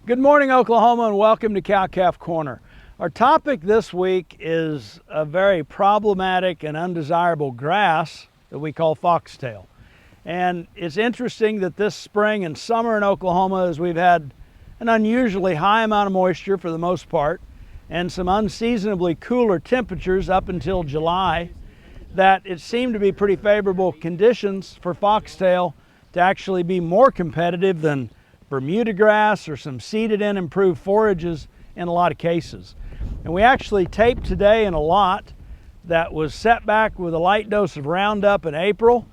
Good morning, Oklahoma, and welcome to Cow-Calf Corner. Our topic this week is a very problematic and undesirable grass that we call foxtail. And it's interesting that this spring and summer in Oklahoma, as we've had an unusually high amount of moisture for the most part, and some unseasonably cooler temperatures up until July, that it seemed to be pretty favorable conditions for foxtail to actually be more competitive than Bermuda grass or some seeded in improved forages in a lot of cases. And we actually taped today in a lot that was set back with a light dose of Roundup in April.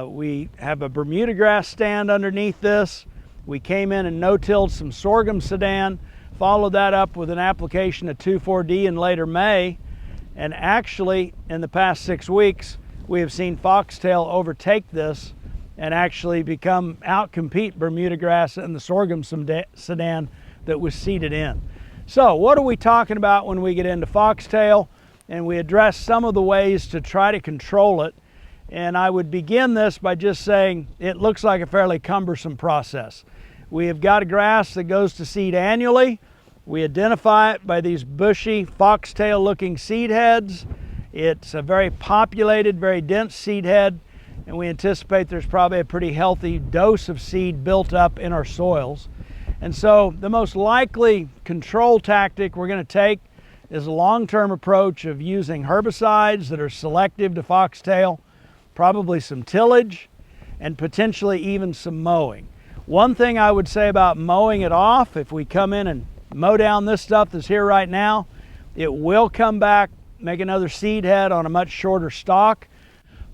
We have a Bermuda grass stand underneath this. We came in and no-tilled some sorghum sedan, followed that up with an application of 2,4-D in later May. And actually, in the past 6 weeks, we have seen foxtail overtake this and actually outcompete Bermuda grass and the sorghum sedan that was seeded in. So what are we talking about when we get into foxtail? And we address some of the ways to try to control it. And I would begin this by just saying it looks like a fairly cumbersome process. We have got a grass that goes to seed annually. We identify it by these bushy foxtail looking seed heads. It's a very populated, very dense seed head, and we anticipate there's probably a pretty healthy dose of seed built up in our soils. And so the most likely control tactic we're going to take is a long-term approach of using herbicides that are selective to foxtail, probably some tillage, and potentially even some mowing. One thing I would say about mowing it off, if we come in and mow down this stuff that's here right now, it will come back, make another seed head on a much shorter stalk.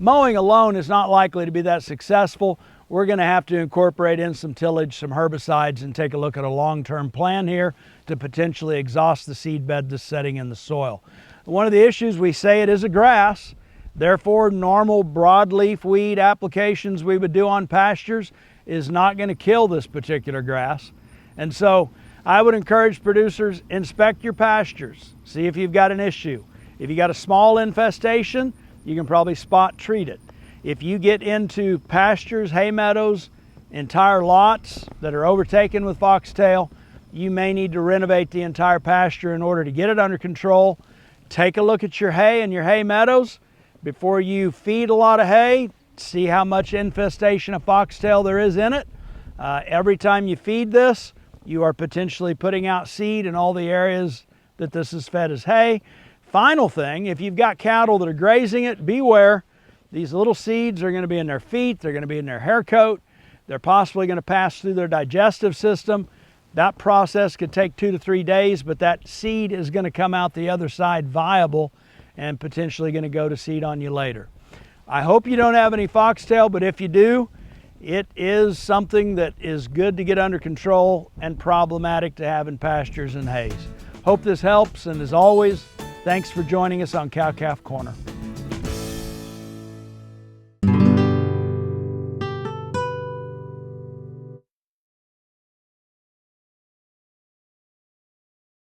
Mowing alone is not likely to be that successful. We're going to have to incorporate in some tillage, some herbicides, and take a look at a long-term plan here to potentially exhaust the seed bed that's setting in the soil. One of the issues, we say it is a grass, therefore normal broadleaf weed applications we would do on pastures is not going to kill this particular grass. And so I would encourage producers, inspect your pastures, see if you've got an issue. If you got a small infestation, you can probably spot treat it. If you get into pastures, hay meadows, entire lots that are overtaken with foxtail, you may need to renovate the entire pasture in order to get it under control. Take a look at your hay and your hay meadows. Before you feed a lot of hay, see how much infestation of foxtail there is in it. Every time you feed this, you are potentially putting out seed in all the areas that this is fed as hay. Final thing, if you've got cattle that are grazing it, beware. These little seeds are going to be in their feet, they're going to be in their hair coat, they're possibly going to pass through their digestive system. That process could take 2 to 3 days, but that seed is going to come out the other side viable and potentially going to go to seed on you later. I hope you don't have any foxtail, but if you do, it is something that is good to get under control and problematic to have in pastures and hays. Hope this helps, and as always, thanks for joining us on Cow-Calf Corner.